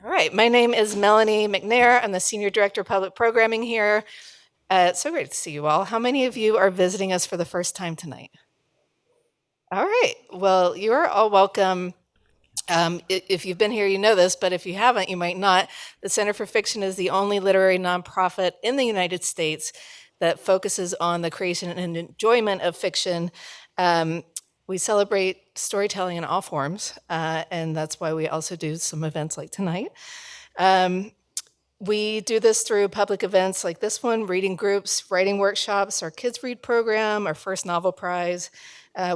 All right, my name is Melanie McNair. I'm the Senior Director of Public Programming here. It's so great to see you all. How many of you are visiting us for the first time tonight? All right, well, you are all welcome. If you've been here, you know this, but if you haven't, you might not. The Center for Fiction is the only literary nonprofit in the United States that focuses on the creation and enjoyment of fiction. We celebrate storytelling in all forms, and that's why we also do some events like tonight. We do this through public events like this one, reading groups, writing workshops, our Kids Read program, our first novel prize.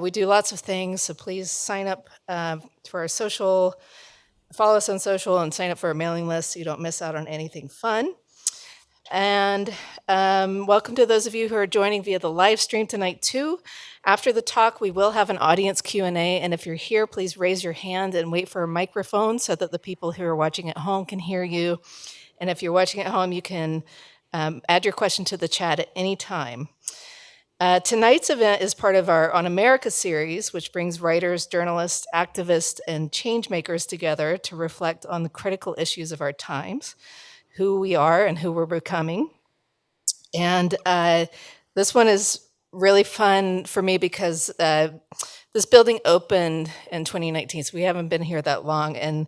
We do lots of things, so please sign up for our social, follow us on social, and sign up for our mailing list so you don't miss out on anything fun. And welcome to those of you who are joining via the live stream tonight too. After the talk, we will have an audience Q&A, and if you're here, please raise your hand and wait for a microphone so that the people who are watching at home can hear you. And if you're watching at home, you can add your question to the chat at any time. Tonight's event is part of our On America series, which brings writers, journalists, activists, and change makers together to reflect on the critical issues of our times, who we are and who we're becoming. And this one is really fun for me because this building opened in 2019, so we haven't been here that long. And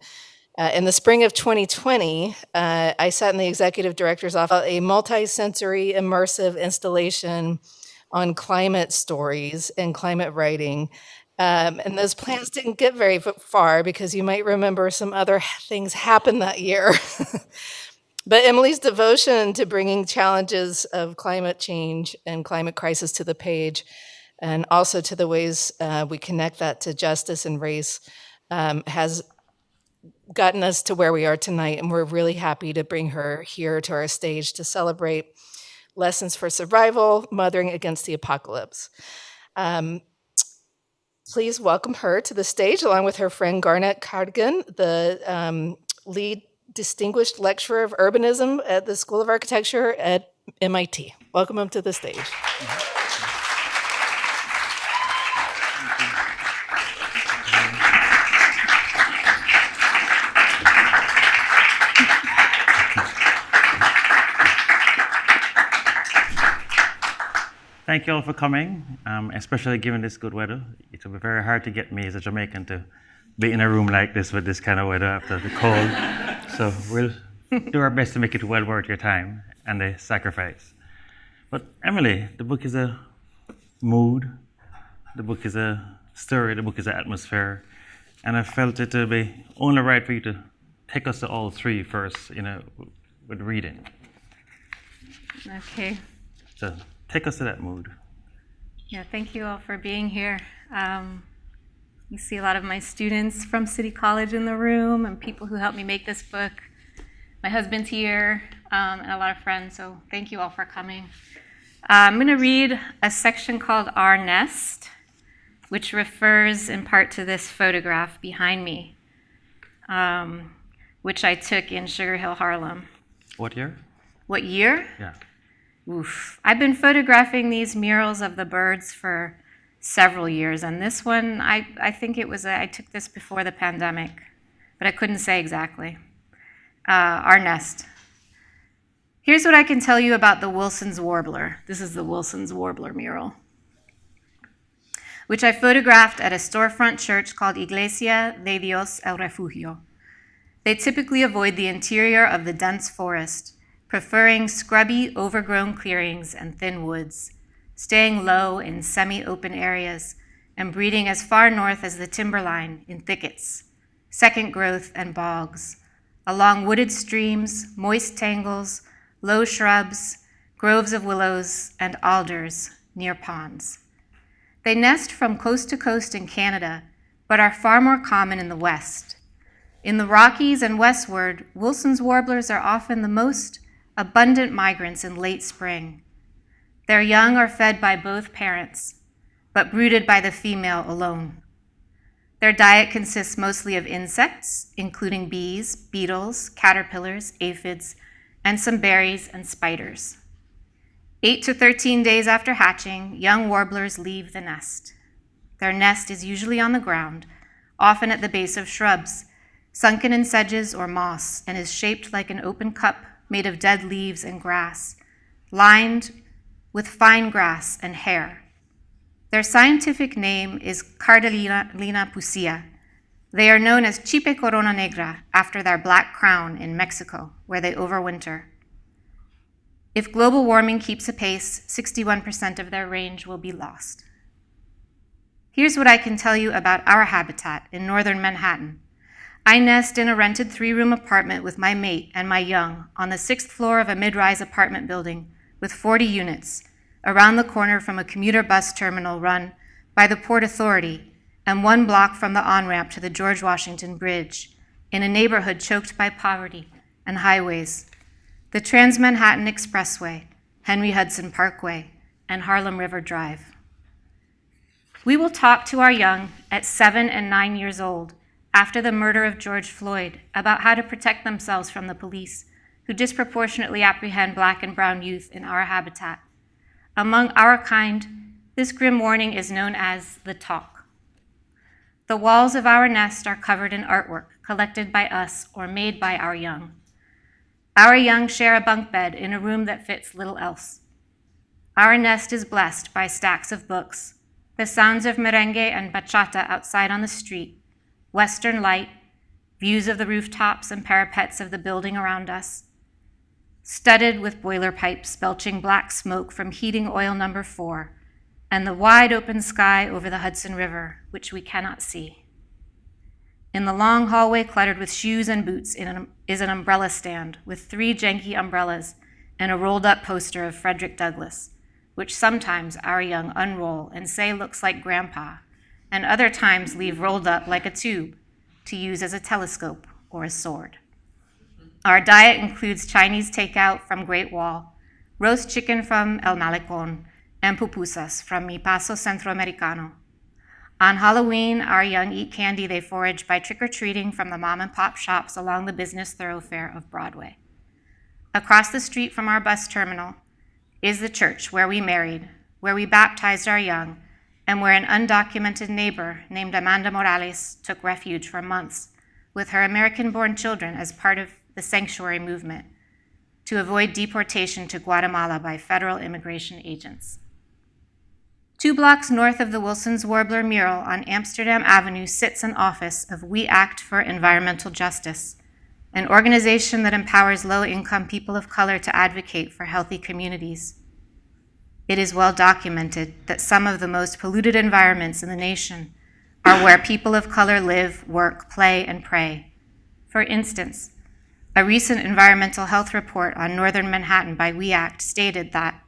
in the spring of 2020, I sat in the executive director's office, a multi-sensory immersive installation on climate stories and climate writing. And those plans didn't get very far because you might remember some other things happened that year. But Emily's devotion to bringing challenges of climate change and climate crisis to the page, and also to the ways we connect that to justice and race, has gotten us to where we are tonight, and we're really happy to bring her here to our stage to celebrate lessons for survival, mothering against the apocalypse. Please welcome her to the stage, along with her friend Garnette Cadogan, the lead distinguished lecturer of urbanism at the School of Architecture at MIT. Welcome them to the stage. Thank you all for coming, especially given this good weather. It will be very hard to get me as a Jamaican to be in a room like this with this kind of weather after the cold. So we'll do our best to make it well worth your time and the sacrifice. But Emily, the book is a mood, the book is a story, the book is an atmosphere, and I felt it to be only right for you to take us to all three first, with reading. Okay. So take us to that mood. Yeah, thank you all for being here. You see a lot of my students from City College in the room and people who helped me make this book. My husband's here and a lot of friends, so thank you all for coming. I'm going to read a section called Our Nest, which refers in part to this photograph behind me, which I took in Sugar Hill, Harlem. What year? What year? Yeah. Oof. I've been photographing these murals of the birds for several years, and this one, I think it was, I took this before the pandemic, but I couldn't say exactly. Our Nest. Here's what I can tell you about the Wilson's Warbler. This is the Wilson's Warbler mural, which I photographed at a storefront church called Iglesia de Dios el Refugio. They typically avoid the interior of the dense forest, preferring scrubby, overgrown clearings and thin woods, staying low in semi-open areas, and breeding as far north as the timberline in thickets, second growth and bogs, along wooded streams, moist tangles, low shrubs, groves of willows, and alders near ponds. They nest from coast to coast in Canada, but are far more common in the West. In the Rockies and westward, Wilson's warblers are often the most abundant migrants in late spring. Their young are fed by both parents, but brooded by the female alone. Their diet consists mostly of insects, including bees, beetles, caterpillars, aphids, and some berries and spiders. 8 to 13 days after hatching, young warblers leave the nest. Their nest is usually on the ground, often at the base of shrubs, sunken in sedges or moss, and is shaped like an open cup made of dead leaves and grass, lined with fine grass and hair. Their scientific name is Cardellina pusea. They are known as Chipe Corona Negra after their black crown in Mexico, where they overwinter. If global warming keeps apace, 61% of their range will be lost. Here's what I can tell you about our habitat in northern Manhattan. I nest in a rented 3-room apartment with my mate and my young on the 6th floor of a mid-rise apartment building with 40 units, around the corner from a commuter bus terminal run by the Port Authority and 1 block from the on-ramp to the George Washington Bridge, in a neighborhood choked by poverty and highways, the Trans-Manhattan Expressway, Henry Hudson Parkway, and Harlem River Drive. We will talk to our young at 7 and 9 years old after the murder of George Floyd about how to protect themselves from the police, who disproportionately apprehend Black and brown youth in our habitat. Among our kind, this grim warning is known as the talk. The walls of our nest are covered in artwork collected by us or made by our young. Our young share a bunk bed in a room that fits little else. Our nest is blessed by stacks of books, the sounds of merengue and bachata outside on the street, western light, views of the rooftops and parapets of the building around us, studded with boiler pipes belching black smoke from heating oil number 4, and the wide open sky over the Hudson River, which we cannot see. In the long hallway cluttered with shoes and boots is an umbrella stand with 3 janky umbrellas and a rolled-up poster of Frederick Douglass, which sometimes our young unroll and say looks like Grandpa, and other times leave rolled up like a tube to use as a telescope or a sword. Our diet includes Chinese takeout from Great Wall, roast chicken from El Malecón, and pupusas from Mi Paso Centroamericano. On Halloween, our young eat candy they forage by trick-or-treating from the mom-and-pop shops along the business thoroughfare of Broadway. Across the street from our bus terminal is the church where we married, where we baptized our young, and where an undocumented neighbor named Amanda Morales took refuge for months with her American-born children as part of the sanctuary movement to avoid deportation to Guatemala by federal immigration agents. 2 blocks north of the Wilson's Warbler mural on Amsterdam Avenue sits an office of We Act for Environmental Justice, an organization that empowers low-income people of color to advocate for healthy communities. It is well documented that some of the most polluted environments in the nation are where people of color live, work, play, and pray. For instance, a recent environmental health report on northern Manhattan by We Act stated that,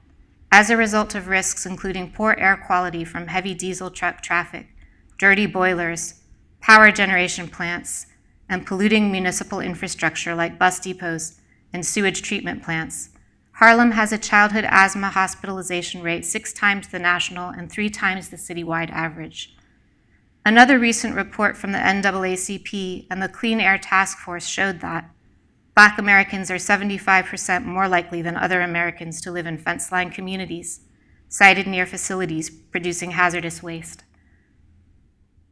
as a result of risks including poor air quality from heavy diesel truck traffic, dirty boilers, power generation plants, and polluting municipal infrastructure like bus depots and sewage treatment plants, Harlem has a childhood asthma hospitalization rate 6 times the national and 3 times the citywide average. Another recent report from the NAACP and the Clean Air Task Force showed that Black Americans are 75% more likely than other Americans to live in fence-lined communities, sited near facilities producing hazardous waste.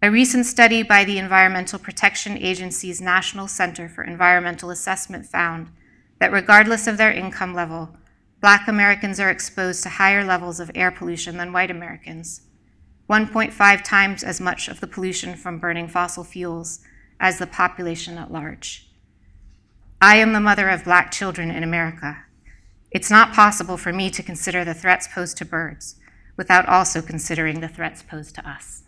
A recent study by the Environmental Protection Agency's National Center for Environmental Assessment found that regardless of their income level, Black Americans are exposed to higher levels of air pollution than white Americans, 1.5 times as much of the pollution from burning fossil fuels as the population at large. I am the mother of Black children in America. It's not possible for me to consider the threats posed to birds without also considering the threats posed to us.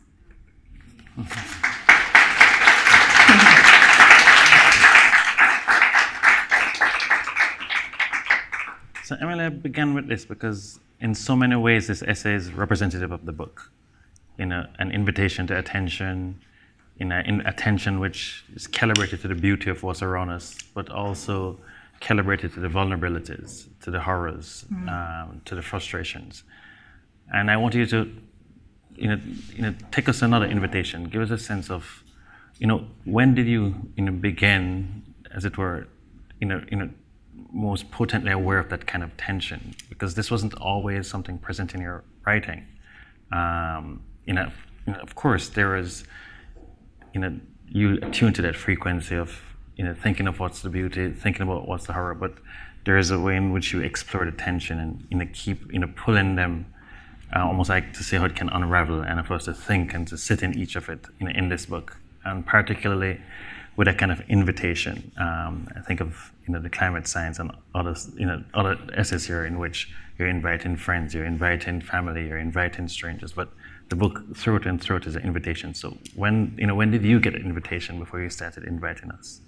So Emily, I began with this because in so many ways this essay is representative of the book. An invitation to attention, in attention which is calibrated to the beauty of what's around us, but also calibrated to the vulnerabilities, to the horrors, to the frustrations. And I want you to, take us another invitation. Give us a sense of, when did you, begin, as it were, most potently aware of that kind of tension? Because this wasn't always something present in your writing. Of course, there is, you attune to that frequency of thinking of what's the beauty, thinking about what's the horror, but there is a way in which you explore the tension and keep pulling them, almost like to see how it can unravel, and for us to think and to sit in each of it in this book, and particularly with a kind of invitation. I think of the climate science and others, other essays here in which you're inviting friends, you're inviting family, you're inviting strangers, but the book through it and through it is an invitation. So when did you get an invitation before you started inviting us?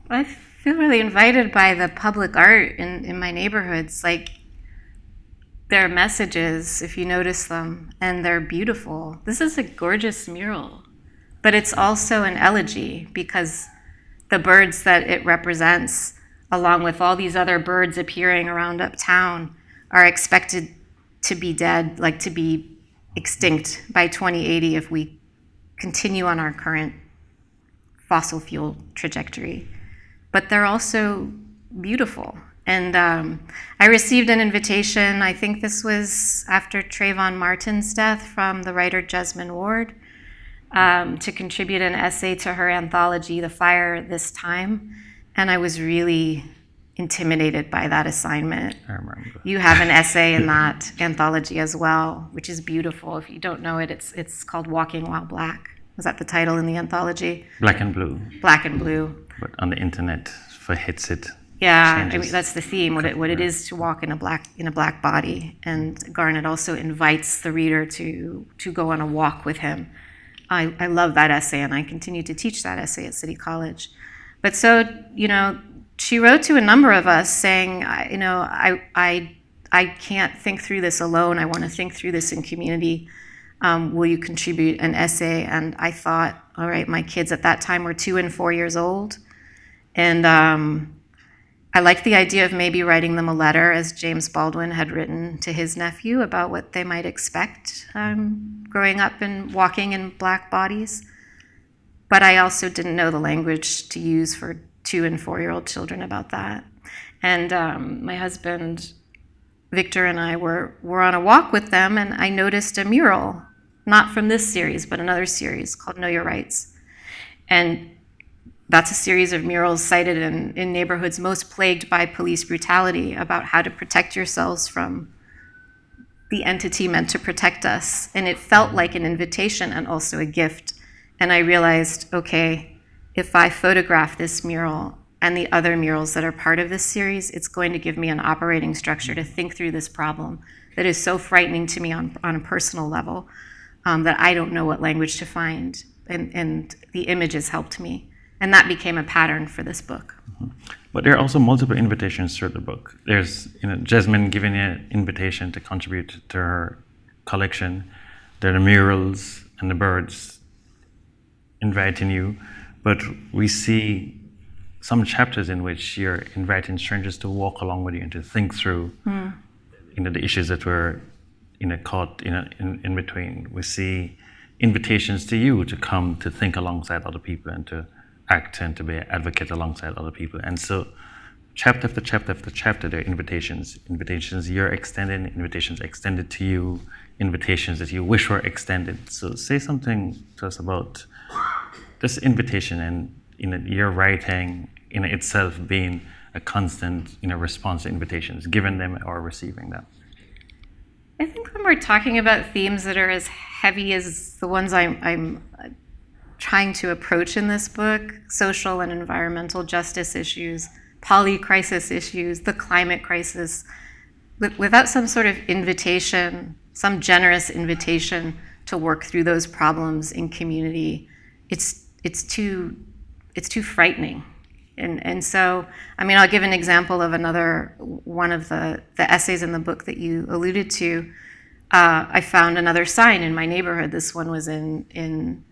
I feel really invited by the public art in my neighborhoods. Like, there are messages, if you notice them, and they're beautiful. This is a gorgeous mural, but it's also an elegy because the birds that it represents, along with all these other birds appearing around uptown, are expected to be dead, like to be extinct by 2080 if we continue on our current fossil fuel trajectory. But they're also beautiful. And I received an invitation, I think this was after Trayvon Martin's death, from the writer Jesmyn Ward, to contribute an essay to her anthology, The Fire This Time. And I was really intimidated by that assignment. I remember. You have an essay in that anthology as well, which is beautiful. If you don't know it, it's called Walking While Black. Was that the title in the anthology? Black and Blue. Black and Blue. But on the internet, for hits it. Yeah, I mean, that's the theme, what it is to walk in a black body. And Garnette also invites the reader to go on a walk with him. I love that essay, and I continue to teach that essay at City College. But so, she wrote to a number of us saying, I can't think through this alone. I want to think through this in community. Will you contribute an essay? And I thought, all right, my kids at that time were 2 and 4 years old. And I liked the idea of maybe writing them a letter, as James Baldwin had written to his nephew, about what they might expect growing up and walking in black bodies. But I also didn't know the language to use for 2 and 4-year-old children about that. And my husband, Victor, and I were on a walk with them, and I noticed a mural, not from this series, but another series called Know Your Rights. And that's a series of murals cited in neighborhoods most plagued by police brutality about how to protect yourselves from the entity meant to protect us. And it felt like an invitation and also a gift. And I realized, okay, if I photograph this mural and the other murals that are part of this series, it's going to give me an operating structure to think through this problem that is so frightening to me on a personal level that I don't know what language to find. And the images helped me. And that became a pattern for this book. Mm-hmm. But there are also multiple invitations through the book. There's Jesmyn giving you an invitation to contribute to her collection. There are the murals and the birds inviting you. But we see some chapters in which you're inviting strangers to walk along with you and to think through the issues that were caught in between. We see invitations to you to come to think alongside other people and to act and to be an advocate alongside other people. And so chapter after chapter after chapter, there are invitations you're extending, invitations extended to you, invitations that you wish were extended. So say something to us about this invitation and your writing in itself being a constant response to invitations, giving them or receiving them. I think when we're talking about themes that are as heavy as the ones I'm trying to approach in this book, social and environmental justice issues, poly-crisis issues, the climate crisis, without some sort of invitation, some generous invitation to work through those problems in community, it's too frightening. And so, I'll give an example of another one of the essays in the book that you alluded to. I found another sign in my neighborhood. This one was in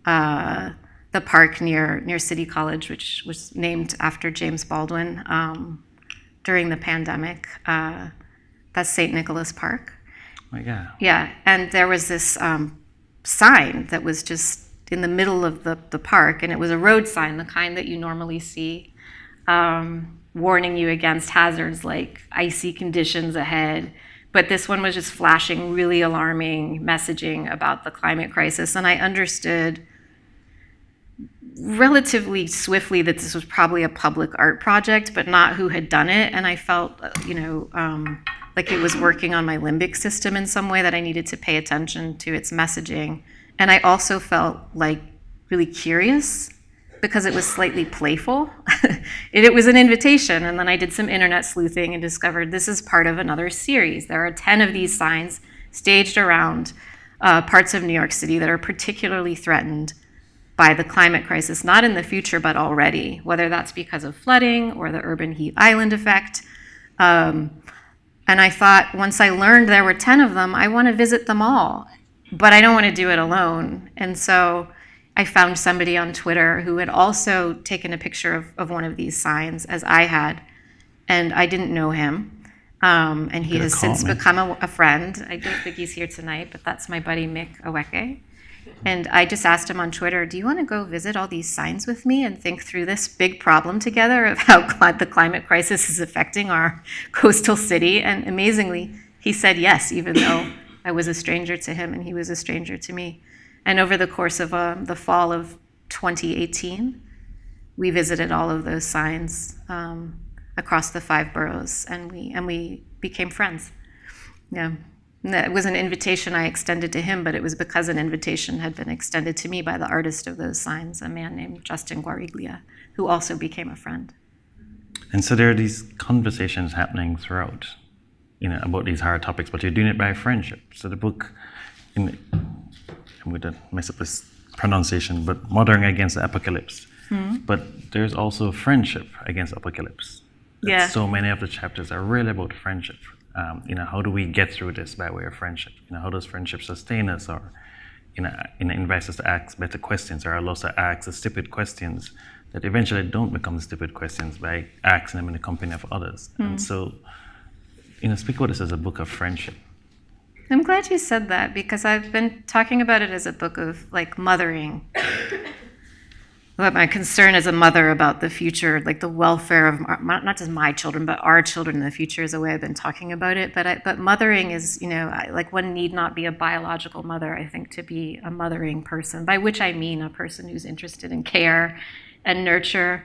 the park near City College, which was named after James Baldwin during the pandemic. That's St. Nicholas Park. Oh, yeah. Yeah, and there was this sign that was just in the middle of the park, and it was a road sign, the kind that you normally see, warning you against hazards like icy conditions ahead. But this one was just flashing really alarming messaging about the climate crisis, and I understood relatively swiftly that this was probably a public art project, but not who had done it. And I felt, like it was working on my limbic system in some way, that I needed to pay attention to its messaging. And I also felt like really curious because it was slightly playful. It was an invitation. And then I did some internet sleuthing and discovered this is part of another series. There are 10 of these signs staged around parts of New York City that are particularly threatened by the climate crisis, not in the future, but already, whether that's because of flooding or the urban heat island effect. And I thought, once I learned there were 10 of them, I want to visit them all, but I don't want to do it alone. And so I found somebody on Twitter who had also taken a picture of one of these signs, as I had, and I didn't know him. And he has since become a friend. I don't think he's here tonight, but that's my buddy Mick Oweke. And I just asked him on Twitter, do you want to go visit all these signs with me and think through this big problem together of how the climate crisis is affecting our coastal city? And amazingly, he said yes, even though I was a stranger to him and he was a stranger to me. And over the course of the fall of 2018, we visited all of those signs across the 5 boroughs, and we became friends. Yeah. It was an invitation I extended to him, but it was because an invitation had been extended to me by the artist of those signs, a man named Justin Guariglia, who also became a friend. And so there are these conversations happening throughout, about these hard topics, but you're doing it by friendship. So the book, I'm going to mess up this pronunciation, but Mothering Against the Apocalypse. Mm-hmm. But there's also friendship against apocalypse. Yeah. So many of the chapters are really about friendship. How do we get through this by way of friendship? How does friendship sustain us, or invites us to ask better questions, or allows us to ask the stupid questions that eventually don't become stupid questions by asking them in the company of others. Mm. And so, speak about this as a book of friendship. I'm glad you said that, because I've been talking about it as a book of mothering. But my concern as a mother about the future, the welfare of not just my children, but our children in the future, is the way I've been talking about it. But mothering is, one need not be a biological mother, I think, to be a mothering person, by which I mean a person who's interested in care and nurture.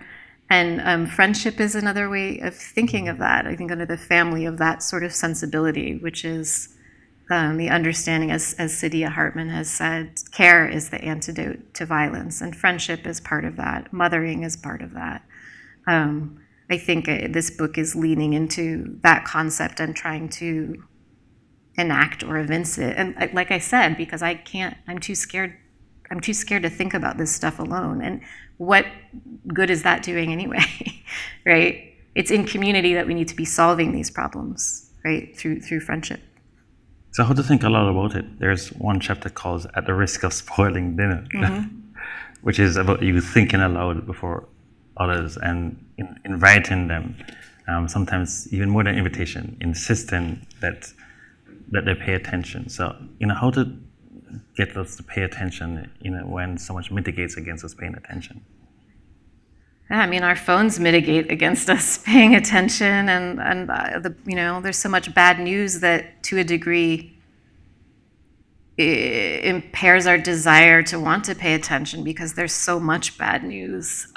And friendship is another way of thinking of that, I think, under the family of that sort of sensibility, which is the understanding, as Saidiya Hartman has said, care is the antidote to violence, and friendship is part of that. Mothering is part of that. I think this book is leaning into that concept and trying to enact or evince it. And like I said, because I'm too scared to think about this stuff alone. And what good is that doing anyway, right? It's in community that we need to be solving these problems, right, through friendship. So how to think a lot about it. There's one chapter called At the Risk of Spoiling Dinner, mm-hmm. which is about you thinking aloud before others and inviting them, sometimes even more than invitation, insisting that they pay attention. So, how to get us to pay attention, when so much mitigates against us paying attention. Yeah, our phones mitigate against us paying attention, and there's so much bad news that, to a degree, impairs our desire to want to pay attention because there's so much bad news.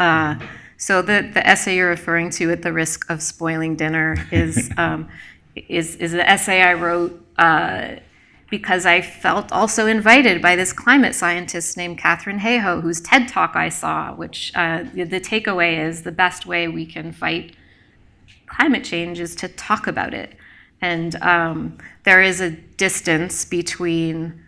So the essay you're referring to, At the Risk of Spoiling Dinner, is an essay I wrote because I felt also invited by this climate scientist named Katharine Hayhoe, whose TED Talk I saw, which the takeaway is the best way we can fight climate change is to talk about it. And there is a distance between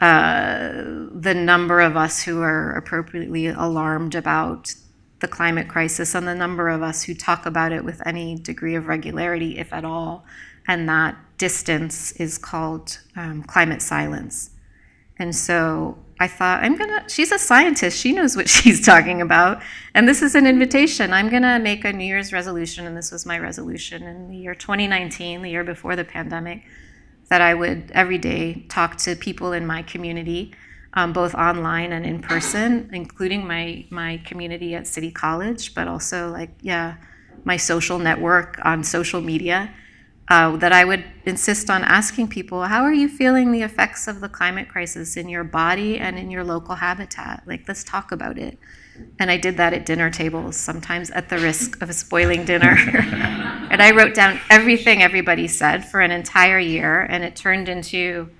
the number of us who are appropriately alarmed about the climate crisis and the number of us who talk about it with any degree of regularity, if at all. And that distance is called climate silence. And so I thought, she's a scientist, she knows what she's talking about, and this is an invitation. I'm gonna make a New Year's resolution, and this was my resolution in the year 2019, the year before the pandemic, that I would every day talk to people in my community, both online and in person, including my community at City College, but also my social network on social media, that I would insist on asking people, how are you feeling the effects of the climate crisis in your body and in your local habitat? Like, let's talk about it. And I did that at dinner tables, sometimes at the risk of spoiling dinner. And I wrote down everything everybody said for an entire year, and it turned into,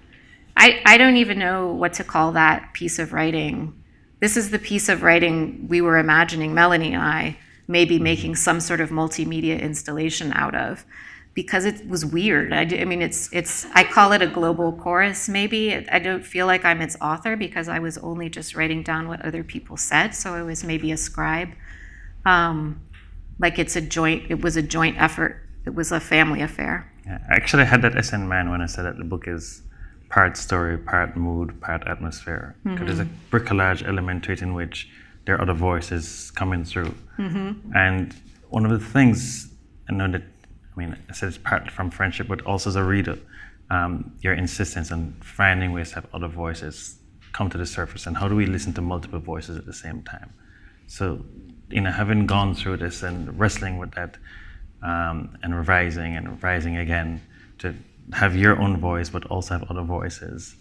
I don't even know what to call that piece of writing. This is the piece of writing we were imagining, Melanie and I, maybe making some sort of multimedia installation out of, because it was weird. I mean, I call it a global chorus, maybe. I don't feel like I'm its author because I was only just writing down what other people said, so I was maybe a scribe. Like it was a joint effort. It was a family affair. Yeah, I actually had that essay in mind when I said that the book is part story, part mood, part atmosphere. Because there's a bricolage element to it in which there are other voices coming through. And one of the things I know that, I mean, I said it's part from friendship, but also as a reader, your insistence on finding ways to have other voices come to the surface, and how do we listen to multiple voices at the same time? So, having gone through this and wrestling with that, and revising again, to have your own voice, but also have other voices,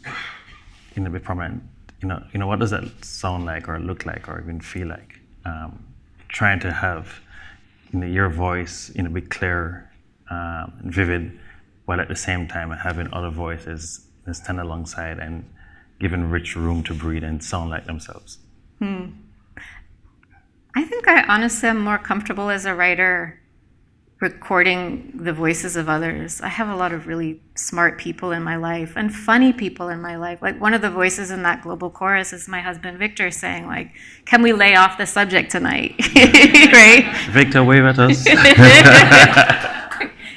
be prominent. What does that sound like, or look like, or even feel like? Trying to have, your voice, be clear, and vivid, while at the same time having other voices that stand alongside and giving rich room to breathe and sound like themselves. I think I honestly am more comfortable as a writer recording the voices of others. I have a lot of really smart people in my life and funny people in my life. Like, one of the voices in that global chorus is my husband Victor saying, like, can we lay off the subject tonight? Right? Victor, wave at us.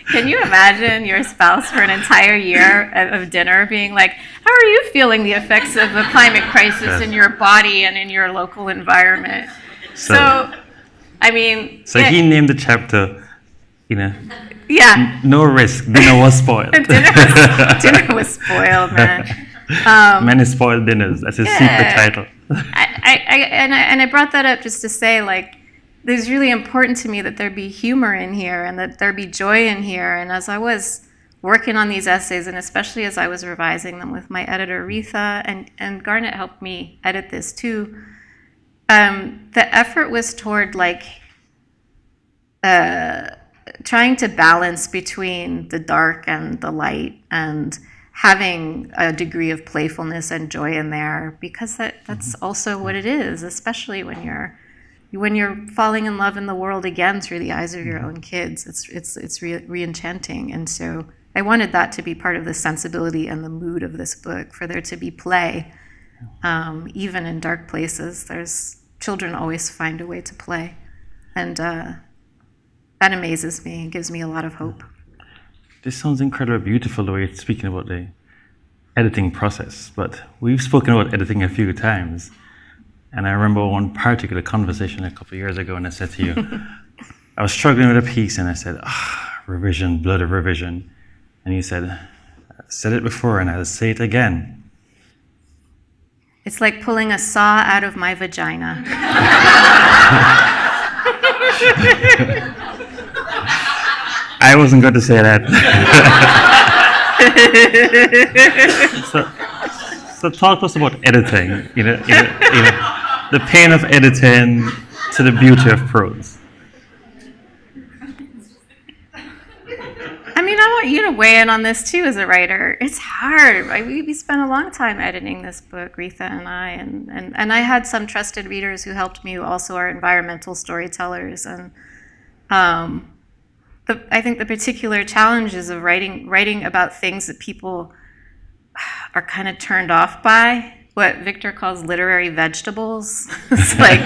Can you imagine your spouse for an entire year of dinner being like, how are you feeling the effects of the climate crisis in your body and in your local environment? So I mean... So he named the chapter, yeah. No risk, dinner was spoiled. dinner was spoiled, man. Many spoiled dinners, that's his secret title. I brought that up just to say, like, it's really important to me that there be humor in here and that there be joy in here. And as I was working on these essays, and especially as I was revising them with my editor, Retha, and Garnette helped me edit this too, the effort was toward, like, trying to balance between the dark and the light, and having a degree of playfulness and joy in there, because that's also what it is, especially when you're falling in love in the world again through the eyes of your own kids. It's re-enchanting. And so I wanted that to be part of the sensibility and the mood of this book, for there to be play. Even in dark places, children always find a way to play. And that amazes me and gives me a lot of hope. This sounds incredibly beautiful, the way you're speaking about the editing process, but we've spoken about editing a few times. And I remember one particular conversation a couple of years ago, and I said to you, I was struggling with a piece, and I said, revision, blood of revision. And you said, I've said it before, and I'll say it again. It's like pulling a saw out of my vagina. I wasn't going to say that. So talk to us about editing, the pain of editing to the beauty of prose. I mean, I want you to weigh in on this too as a writer. It's hard. Right? We spent a long time editing this book, Retha and I, and I had some trusted readers who helped me, who also are environmental storytellers. And I think the particular challenges of writing about things that people are kind of turned off by, what Victor calls literary vegetables. It's like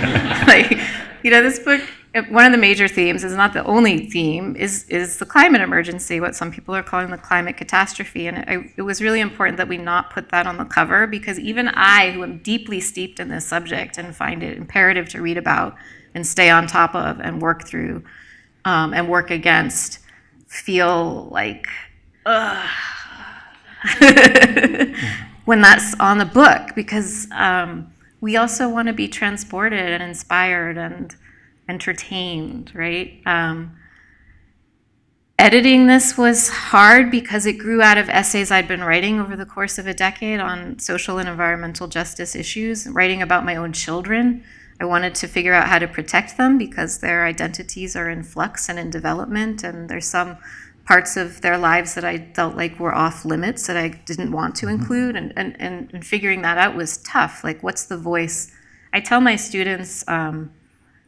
this book, one of the major themes, is not the only theme, is the climate emergency, what some people are calling the climate catastrophe. And it was really important that we not put that on the cover, because even I, who am deeply steeped in this subject and find it imperative to read about and stay on top of and work through and work against, feel like, when that's on the book, because we also want to be transported and inspired and entertained, right? editing this was hard because it grew out of essays I'd been writing over the course of a decade on social and environmental justice issues, writing about my own children. I wanted to figure out how to protect them because their identities are in flux and in development, and there's some parts of their lives that I felt like were off limits that I didn't want to include, and figuring that out was tough. Like, what's the voice? I tell my students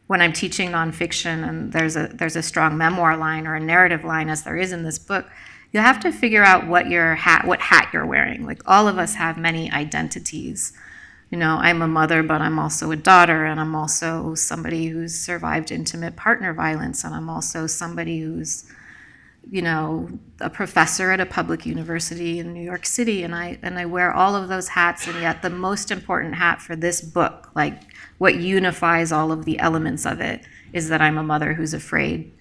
when I'm teaching nonfiction and there's a strong memoir line or a narrative line, as there is in this book, you have to figure out what hat you're wearing. Like, all of us have many identities. You know, I'm a mother, but I'm also a daughter, and I'm also somebody who's survived intimate partner violence, and I'm also somebody who's, you know, a professor at a public university in New York City, and I wear all of those hats, and yet the most important hat for this book, like what unifies all of the elements of it, is that I'm a mother who's afraid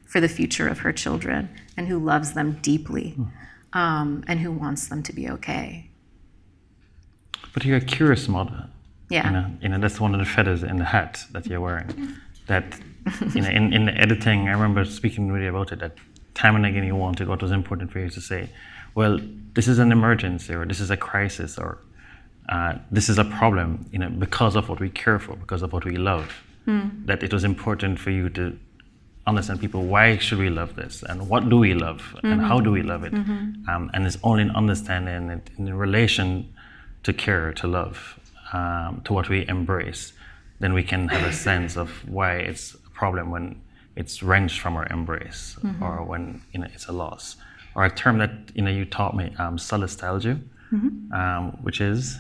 for the future of her children and who loves them deeply, and who wants them to be okay. But you're a curious mother. Yeah. You know, that's one of the feathers in the hat that you're wearing. That, you know, in the editing, I remember speaking with you about it, that time and again you want to go, it was important for you to say, well, this is an emergency, or this is a crisis, or this is a problem, you know, because of what we care for, because of what we love. That it was important for you to understand people, why should we love this, and what do we love, and how do we love it? And it's only in understanding it in relation to care, to love, to what we embrace, then we can have a sense of why it's a problem when it's wrenched from our embrace, or when, you know, it's a loss. Or a term that, you know, you taught me, solastalgia, which is?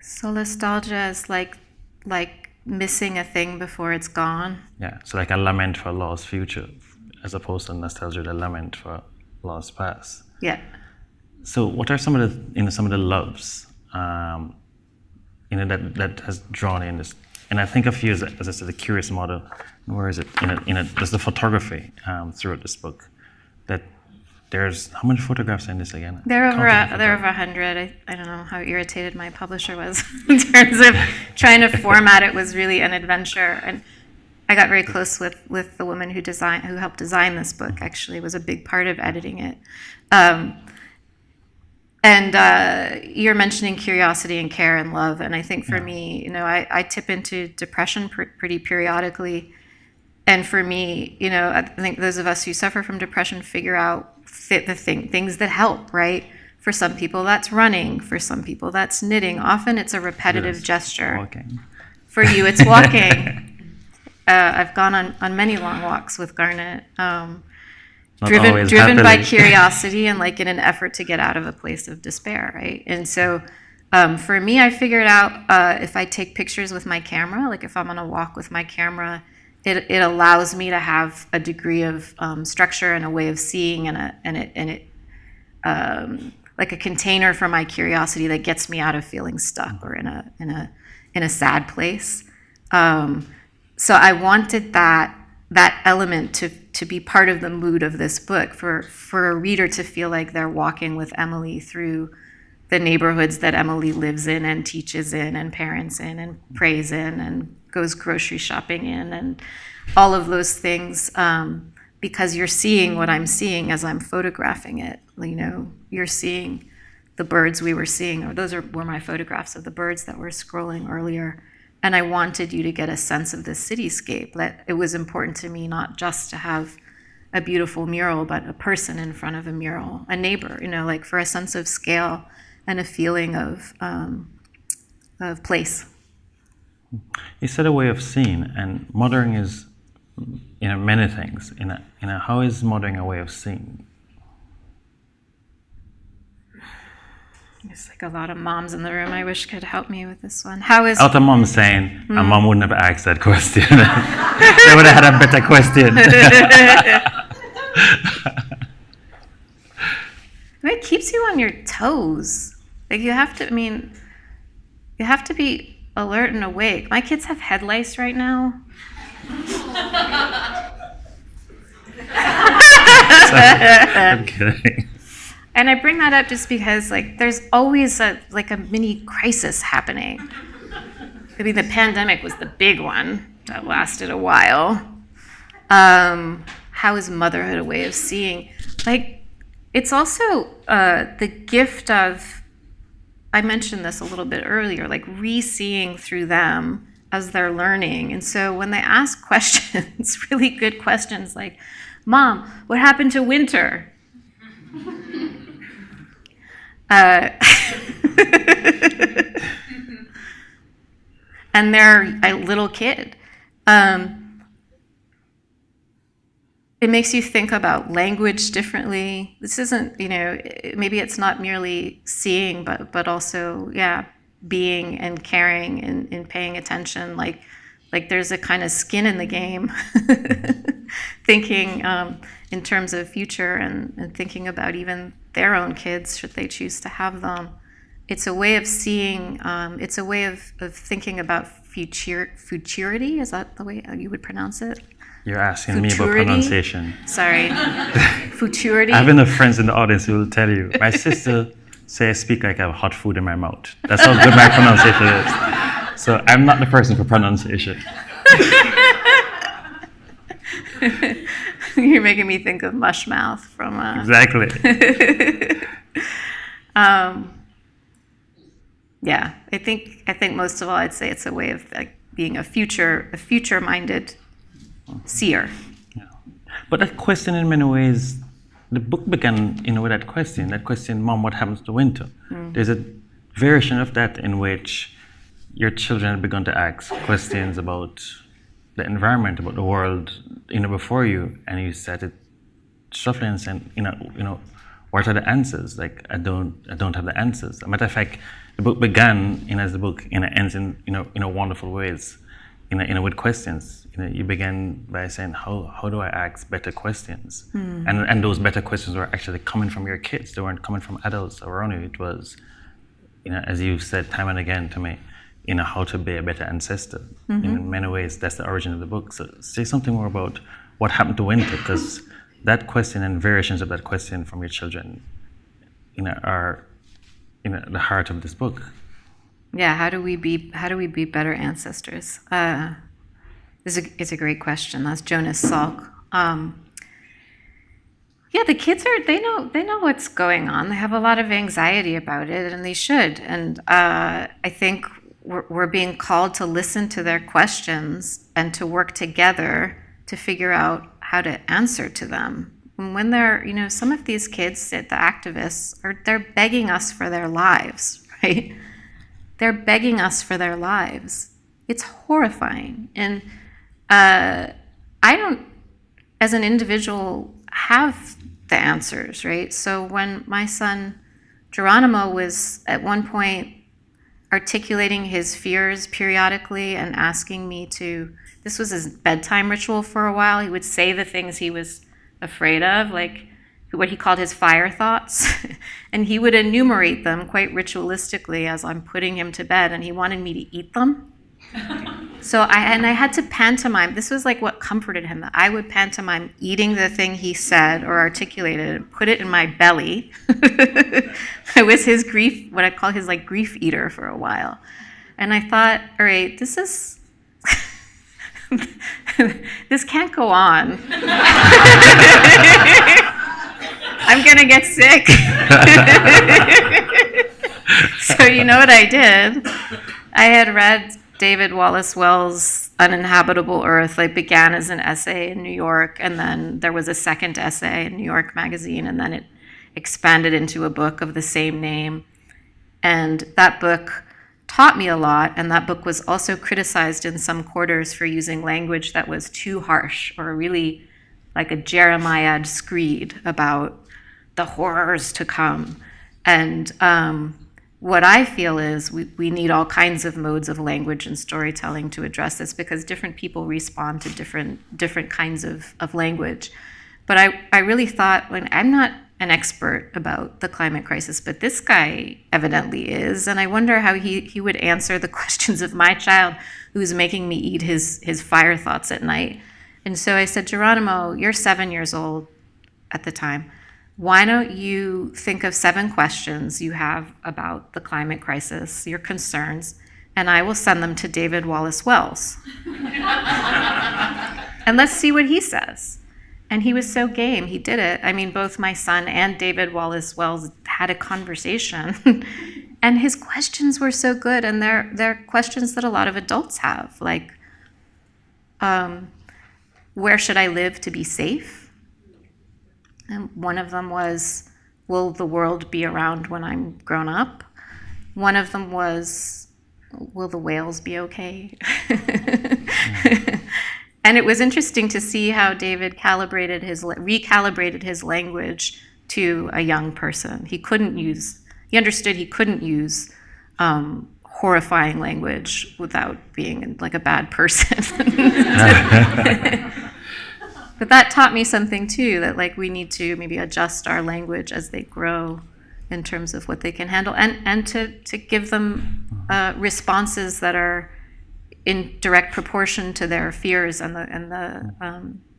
Solastalgia is like missing a thing before it's gone. Yeah, so like a lament for a lost future, as opposed to nostalgia, the lament for lost past. Yeah. So what are some of the, you know, some of the loves, you know, that has drawn in this? And I think of you as I said, a curious mother. Where is it? There's the photography throughout this book. That there's, how many photographs in this again? There are over 100. I don't know how irritated my publisher was in terms of trying to format it. Was really an adventure, and I got very close with the woman who helped design this book. Actually, was a big part of editing it. And you're mentioning curiosity and care and love, and I think for me, you know, I tip into depression pretty periodically, and for me, you know, I think those of us who suffer from depression figure out things that help, right? For some people, that's running. For some people, that's knitting. Often, it's a repetitive gesture. Walking. For you, it's walking. I've gone on many long walks with Garnette. Driven by curiosity and like in an effort to get out of a place of despair, right? And so for me, I figured out if I take pictures with my camera, like if I'm on a walk with my camera, it allows me to have a degree of structure and a way of seeing and like a container for my curiosity that gets me out of feeling stuck or in a sad place. So I wanted that element to be part of the mood of this book, for a reader to feel like they're walking with Emily through the neighborhoods that Emily lives in and teaches in and parents in and prays in and goes grocery shopping in and all of those things, because you're seeing what I'm seeing as I'm photographing it. You know, you're seeing the birds we were seeing, or those were my photographs of the birds that were scrolling earlier. And I wanted you to get a sense of the cityscape, that it was important to me not just to have a beautiful mural, but a person in front of a mural, a neighbor, you know, like for a sense of scale and a feeling of place. You said a way of seeing, and mothering is, you know, many things. You know, how is mothering a way of seeing? There's like a lot of moms in the room. I wish could help me with this one. How is... Out of mom saying, a mom wouldn't have asked that question. They would have had a better question. It keeps you on your toes. Like you have to be alert and awake. My kids have head lice right now. I'm kidding. And I bring that up just because, like, there's always a mini crisis happening. I mean, the pandemic was the big one that lasted a while. how is motherhood a way of seeing? Like, it's also the gift of, I mentioned this a little bit earlier, like re-seeing through them as they're learning. And so when they ask questions, really good questions like, Mom, what happened to winter? And they're a little kid. It makes you think about language differently. This isn't, maybe it's not merely seeing, but also, being and caring and paying attention. Like there's a kind of skin in the game, thinking in terms of future and thinking about even their own kids, should they choose to have them. It's a way of seeing, it's a way of thinking about futurity. Is that the way you would pronounce it? You're asking me about pronunciation. Sorry. Futurity. I have enough friends in the audience who will tell you. My sister says I speak like I have hot food in my mouth. That's how good my pronunciation is. So I'm not the person for pronunciation. You're making me think of Mushmouth from... Exactly. Yeah, I think most of all I'd say it's a way of being a future-minded seer. Yeah. But that question, in many ways, the book began with that question, Mom, what happens to winter? There's a version of that in which your children have begun to ask questions about the environment, about the world, before you, and you started shuffling and saying, what are the answers? Like, I don't have the answers. As a matter of fact, the book began, as the book, ends in wonderful ways, with questions. You began by saying, how do I ask better questions? And those better questions were actually coming from your kids. They weren't coming from adults around you. It was, as you've said time and again to me, how to be a better ancestor. In many ways, that's the origin of the book. So say something more about what happened to winter, because that question and variations of that question from your children, are the heart of this book. Yeah, how do we be better ancestors? It's a great question. That's Jonas Salk. Yeah, the kids they know what's going on. They have a lot of anxiety about it, and they should. And I think we're being called to listen to their questions and to work together to figure out how to answer to them. And when they're, some of these kids, the activists, they're begging us for their lives, right? They're begging us for their lives. It's horrifying. And I don't, as an individual, have the answers, right? So when my son Geronimo was at one point articulating his fears periodically and asking me to, this was his bedtime ritual for a while. He would say the things he was afraid of, like what he called his fire thoughts. And he would enumerate them quite ritualistically as I'm putting him to bed, and he wanted me to eat them. So I had to pantomime. This was like what comforted him, that I would pantomime eating the thing he said or articulated and put it in my belly. I was his grief, what I call his grief eater for a while. And I thought, all right, this is, this can't go on. I'm gonna get sick. So you know what I did? I had read David Wallace Wells' Uninhabitable Earth. It began as an essay in New York, and then there was a second essay in New York Magazine, and then it expanded into a book of the same name. And that book taught me a lot, and that book was also criticized in some quarters for using language that was too harsh, or really like a Jeremiad screed about the horrors to come. And what I feel is we need all kinds of modes of language and storytelling to address this, because different people respond to different kinds of language. But I really thought, when I'm not an expert about the climate crisis, but this guy evidently is, and I wonder how he would answer the questions of my child who's making me eat his fire thoughts at night. And so I said, Geronimo, you're 7 years old at the time. Why don't you think of 7 questions you have about the climate crisis, your concerns, and I will send them to David Wallace Wells. And let's see what he says. And he was so game. He did it. I mean, both my son and David Wallace Wells had a conversation. And his questions were so good. And they're questions that a lot of adults have. Like, where should I live to be safe? And one of them was, will the world be around when I'm grown up? One of them was, will the whales be okay? And it was interesting to see how David recalibrated his language to a young person. He understood he couldn't use horrifying language without being like a bad person. But that taught me something too, that like we need to maybe adjust our language as they grow in terms of what they can handle, and to give them responses that are in direct proportion to their fears and the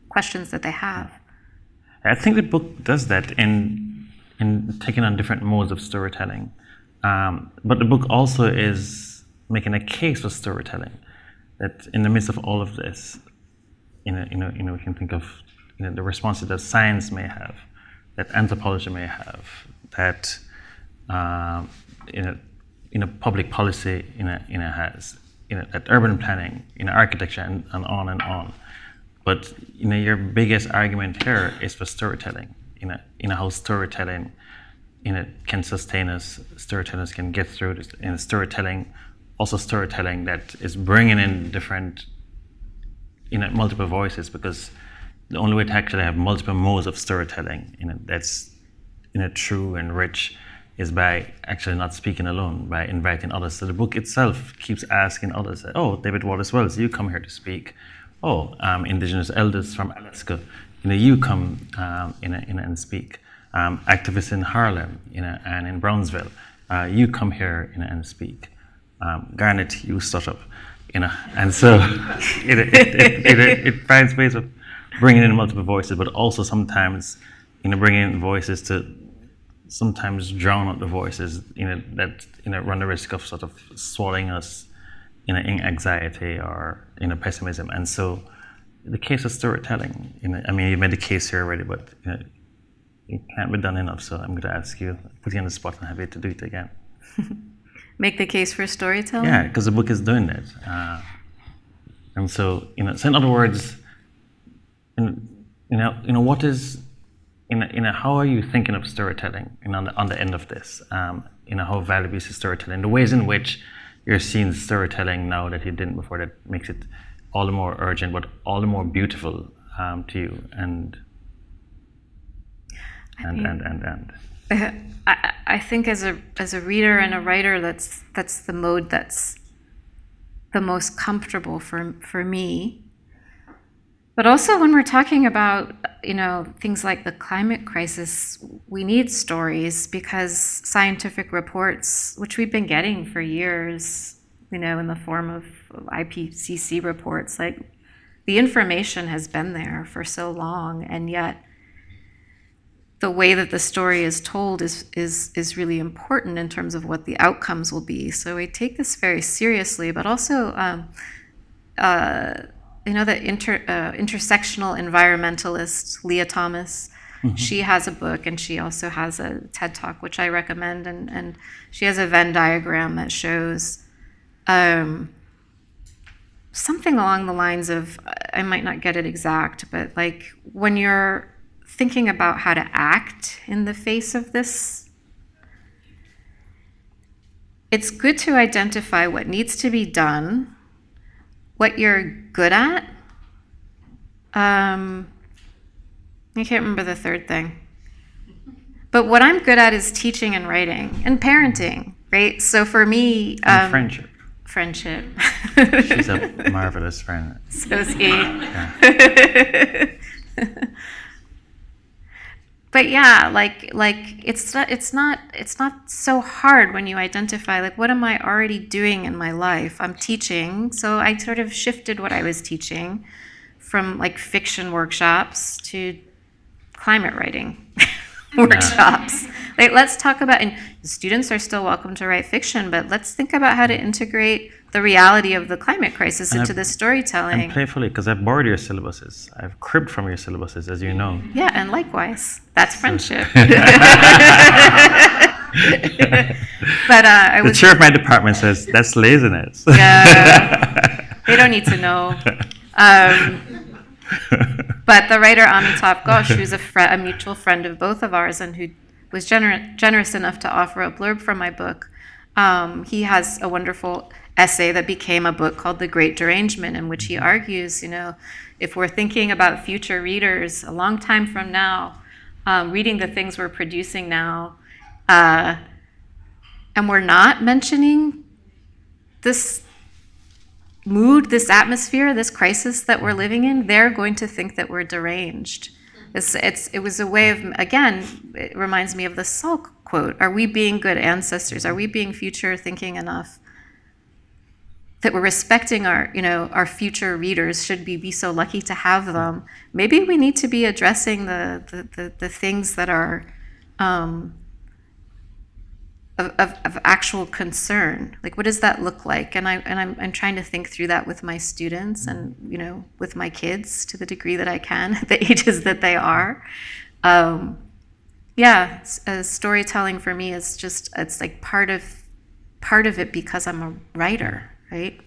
questions that they have. I think the book does that in taking on different modes of storytelling. But the book also is making a case for storytelling. That in the midst of all of this, we can think of the responses that science may have, that anthropology may have, that public policy has, that urban planning, architecture, and on and on. But your biggest argument here is for storytelling. How storytelling can sustain us. Storytellers can get through this. Storytelling that is bringing in different, multiple voices, because the only way to actually have multiple modes of storytelling, that's true and rich, is by actually not speaking alone, by inviting others. So the book itself keeps asking others, oh, David Wallace Wells, you come here to speak. Oh, indigenous elders from Alaska, you come and speak. Activists in Harlem, and in Brownsville, you come here and speak. Garnette, you start up, and so it finds ways of bringing in multiple voices, but also sometimes, bringing in voices to sometimes drown out the voices, that run the risk of sort of swallowing us, in anxiety or pessimism. And so, the case of storytelling, I mean, you made the case here already, but it can't be done enough. So I'm going to ask you, put you on the spot, and have you to do it again. Make the case for storytelling? Yeah, because the book is doing that. And so, so in other words, what is, how are you thinking of storytelling? On the end of this, how valuable is storytelling? The ways in which you're seeing storytelling now that you didn't before, that makes it all the more urgent, but all the more beautiful to you, I think as a reader and a writer, that's the mode that's the most comfortable for me. But also when we're talking about things like the climate crisis, we need stories, because scientific reports, which we've been getting for years, in the form of IPCC reports, like the information has been there for so long, and yet the way that the story is told is really important in terms of what the outcomes will be. So we take this very seriously, but also the intersectional environmentalist Leah Thomas, she has a book, and she also has a TED Talk, which I recommend, and she has a Venn diagram that shows something along the lines of, I might not get it exact, but like when you're thinking about how to act in the face of this, it's good to identify what needs to be done, what you're good at. I can't remember the third thing. But what I'm good at is teaching and writing and parenting, right? So for me... and friendship. Friendship. She's a marvelous friend. So is he. Yeah. But yeah, like it's not so hard when you identify, like, what am I already doing in my life? I'm teaching, so I sort of shifted what I was teaching from like fiction workshops to climate writing workshops. Like, let's talk about, and students are still welcome to write fiction, but let's think about how to integrate the reality of the climate crisis into the And storytelling. playfully, because I've borrowed your syllabuses. I've cribbed from your syllabuses, as you know. Yeah, and likewise, that's friendship. But I The was, chair of my department says, that's laziness. yeah, they don't need to know. But the writer Amitabh Ghosh, who's a mutual friend of both of ours and who was generous enough to offer a blurb from my book, he has a wonderful essay that became a book called The Great Derangement, in which he argues, if we're thinking about future readers a long time from now, reading the things we're producing now, and we're not mentioning this mood, this atmosphere, this crisis that we're living in, they're going to think that we're deranged. It was a way of, again, it reminds me of the Salk quote, are we being good ancestors? Are we being future thinking enough that we're respecting our future readers? Should we be so lucky to have them? Maybe we need to be addressing the things that are of actual concern. Like, what does that look like? And I'm trying to think through that with my students and with my kids to the degree that I can at the ages that they are. Storytelling for me is just, it's like part of it because I'm a writer, right?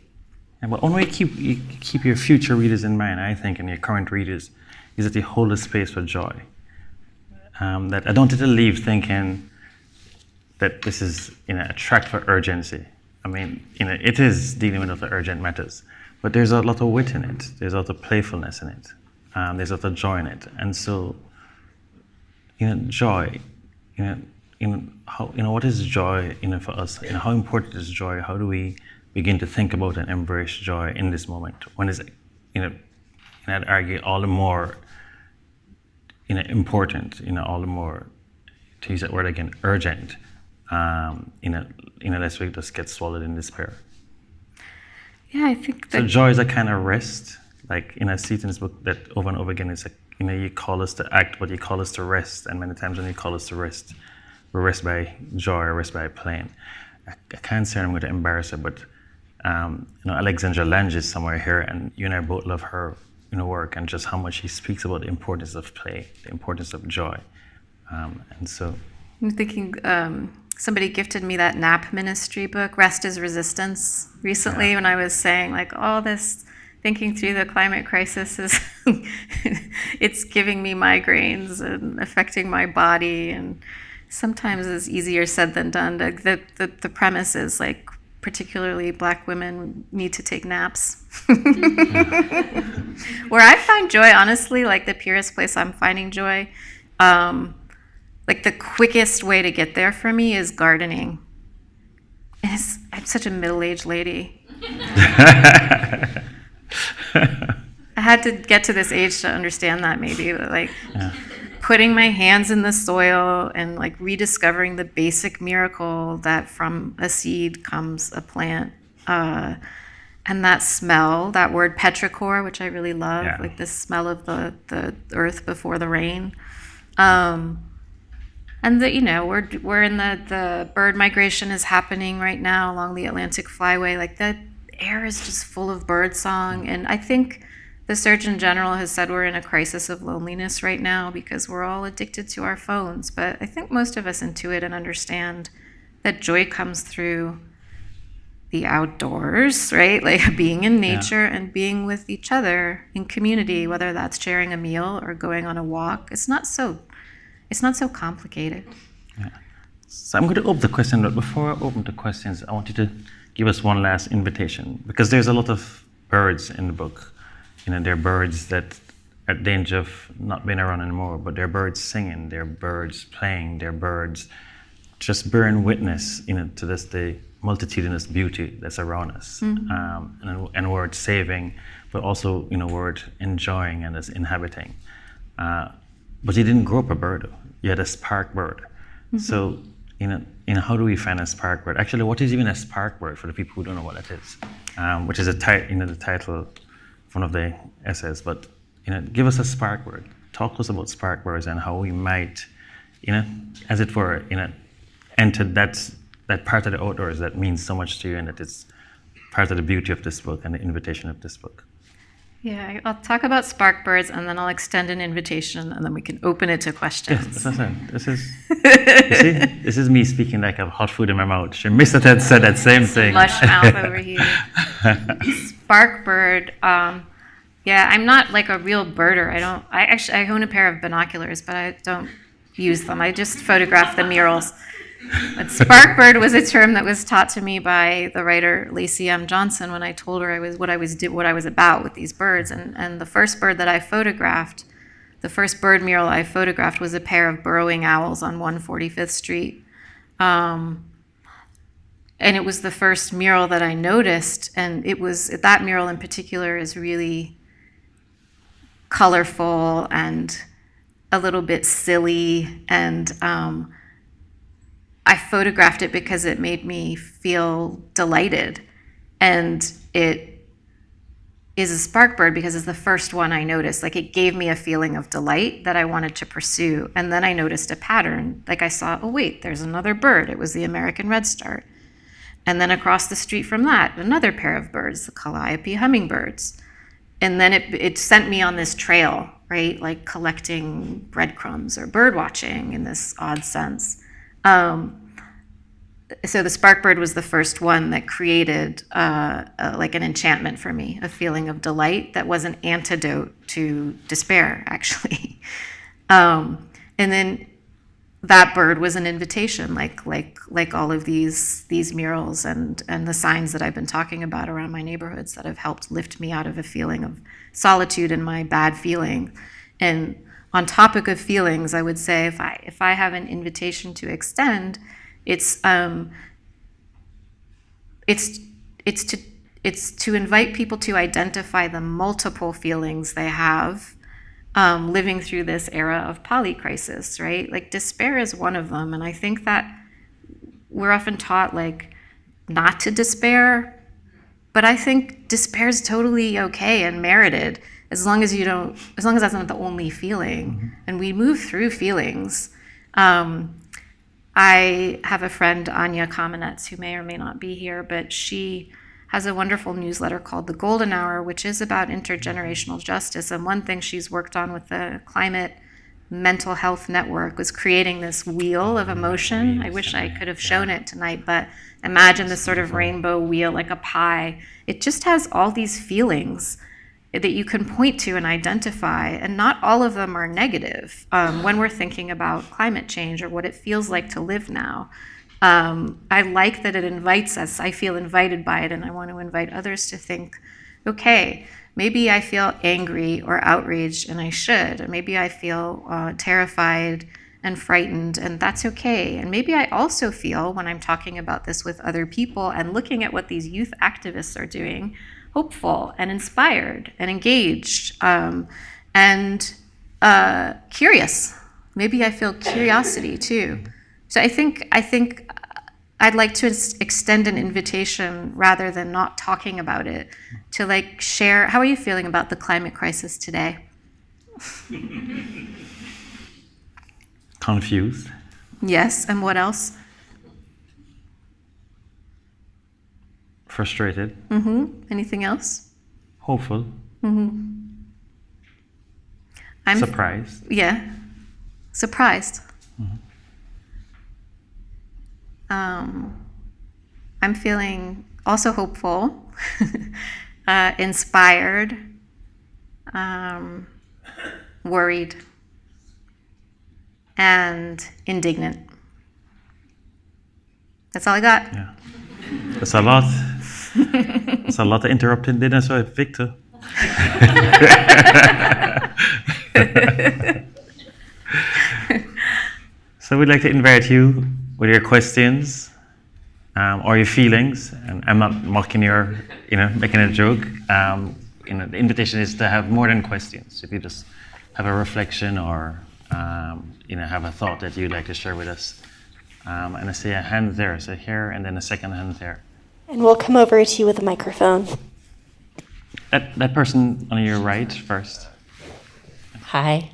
And but only you keep your future readers in mind, I think, and your current readers, is that you hold a space for joy. That I don't want to leave thinking that this is a tract for urgency. I mean, it is dealing with the urgent matters, but there's a lot of wit in it. There's a lot of playfulness in it. There's a lot of joy in it, and so joy. What is joy? For us, how important is joy? How do we begin to think about and embrace joy in this moment? When is I'd argue all the more important. All the more, to use that word again, urgent. Lest we just get swallowed in despair. Yeah, I think that. So joy is a kind of rest. Like I see it in this book that over and over again, it's like you call us to act, but you call us to rest. And many times when you call us to rest, we rest by joy or rest by playing. I can't say I'm going to embarrass her, but Alexandra Lange is somewhere here, and you and I both love her work and just how much she speaks about the importance of play, the importance of joy, and so. I'm thinking. Somebody gifted me that NAP ministry book, Rest is Resistance, recently when I was saying, like, all this thinking through the climate crisis is, it's giving me migraines and affecting my body, and sometimes it's easier said than done. The premise is, like, particularly Black women need to take naps. Where I find joy, honestly, like the purest place I'm finding joy, like the quickest way to get there for me is gardening. I'm such a middle-aged lady. I had to get to this age to understand that, maybe, but like putting my hands in the soil and like rediscovering the basic miracle that from a seed comes a plant. And that smell, that word petrichor, which I really love, like the smell of the earth before the rain. And we're in the bird migration is happening right now along the Atlantic Flyway. Like the air is just full of bird song. And I think the Surgeon General has said we're in a crisis of loneliness right now because we're all addicted to our phones. But I think most of us intuit and understand that joy comes through the outdoors, right? Like being in nature and being with each other in community, whether that's sharing a meal or going on a walk. It's not so complicated. Yeah. So I'm going to open the question, but before I open the questions, I want you to give us one last invitation, because there's a lot of birds in the book. They're birds that are at danger of not being around anymore, but they're birds singing, they're birds playing, they're birds just bearing witness, to this the multitudinous beauty that's around us, and worth saving, but also worth enjoying and as inhabiting. But you didn't grow up a bird. You had a spark bird. Mm-hmm. So, how do we find a spark bird? Actually, what is even a spark bird for the people who don't know what that is? Which is the title of one of the essays. But, give us a spark bird. Talk to us about spark birds and how we might, as it were, enter that part of the outdoors that means so much to you and that it's part of the beauty of this book and the invitation of this book. Yeah, I'll talk about spark birds, and then I'll extend an invitation, and then we can open it to questions. Yes, that's it. This is, you see, this is me speaking like I have hot food in my mouth. She missed it and said that same thing. Lush mouth over here. Spark bird. Yeah, I'm not like a real birder. I own a pair of binoculars, but I don't use them. I just photograph the murals. But spark bird was a term that was taught to me by the writer Lacey M. Johnson when I told her what I was about with these birds. And the first bird that I photographed, the first bird mural I photographed was a pair of burrowing owls on 145th Street. And it was the first mural that I noticed, and that mural in particular is really colorful and a little bit silly, and I photographed it because it made me feel delighted. And it is a spark bird because it's the first one I noticed. Like, it gave me a feeling of delight that I wanted to pursue. And then I noticed a pattern. Like, I saw, oh wait, there's another bird. It was the American redstart. And then across the street from that, another pair of birds, the calliope hummingbirds. And then it sent me on this trail, right? Like collecting breadcrumbs or bird watching in this odd sense. So the spark bird was the first one that created like an enchantment for me, a feeling of delight that was an antidote to despair, actually. And then that bird was an invitation, like all of these murals and the signs that I've been talking about around my neighborhoods that have helped lift me out of a feeling of solitude and my bad feeling. And on topic of feelings, I would say if I have an invitation to extend, it's to invite people to identify the multiple feelings they have living through this era of polycrisis, right? Like, despair is one of them, and I think that we're often taught like not to despair, but I think despair is totally okay and merited as long as that's not the only feeling. Mm-hmm. And we move through feelings. I have a friend, Anya Kamenetz, who may or may not be here, but she has a wonderful newsletter called The Golden Hour, which is about intergenerational justice. And one thing she's worked on with the Climate Mental Health Network was creating this wheel of emotion. I wish I could have shown it tonight, but imagine this sort of rainbow wheel, like a pie. It just has all these feelings that you can point to and identify, and not all of them are negative when we're thinking about climate change or what it feels like to live now. I like that it invites us. I feel invited by it, and I want to invite others to think, okay, maybe I feel angry or outraged, and I should, or maybe I feel terrified and frightened, and that's okay. And maybe I also feel, when I'm talking about this with other people and looking at what these youth activists are doing, hopeful and inspired and engaged and curious. Maybe I feel curiosity too. So I think I'd like to extend an invitation rather than not talking about it to like share. How are you feeling about the climate crisis today? Confused. Yes, and what else? Frustrated. Mm-hmm. Anything else? Hopeful. Mm-hmm. I'm surprised. Yeah, surprised. Mm-hmm. I'm feeling also hopeful, inspired, worried, and indignant. That's all I got. Yeah. That's a lot. That's a lot to interrupt in dinner, so Victor. So we'd like to invite you with your questions or your feelings. And I'm not mocking you or making a joke. The invitation is to have more than questions. If you just have a reflection or have a thought that you'd like to share with us. And I see a hand there, so here, and then a second hand there. And we'll come over to you with a microphone. That person on your right first. Hi.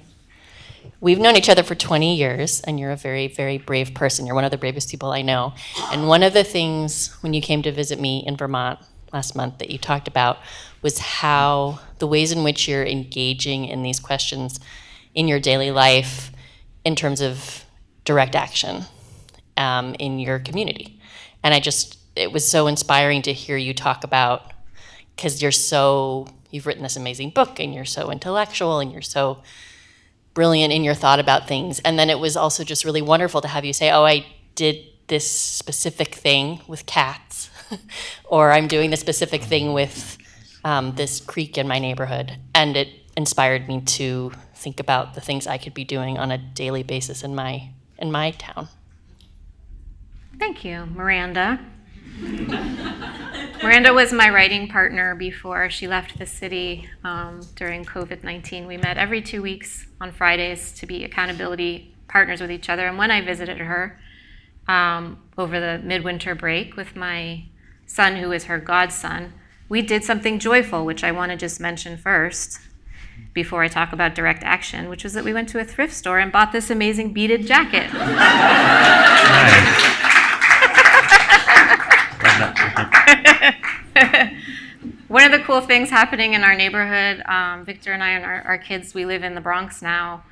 We've known each other for 20 years, and you're a very, very brave person. You're one of the bravest people I know. And one of the things when you came to visit me in Vermont last month that you talked about was how the ways in which you're engaging in these questions in your daily life in terms of direct action in your community. And it was so inspiring to hear you talk about, because you've written this amazing book and you're so intellectual and you're so brilliant in your thought about things. And then it was also just really wonderful to have you say, oh, I did this specific thing with cats, or I'm doing this specific thing with this creek in my neighborhood. And it inspired me to think about the things I could be doing on a daily basis in my town. Thank you, Miranda. Miranda was my writing partner before she left the city during COVID-19. We met every 2 weeks on Fridays to be accountability partners with each other. And when I visited her over the midwinter break with my son, who is her godson, we did something joyful, which I want to just mention first before I talk about direct action, which was that we went to a thrift store and bought this amazing beaded jacket. One of the cool things happening in our neighborhood, Victor and I and our kids, we live in the Bronx now.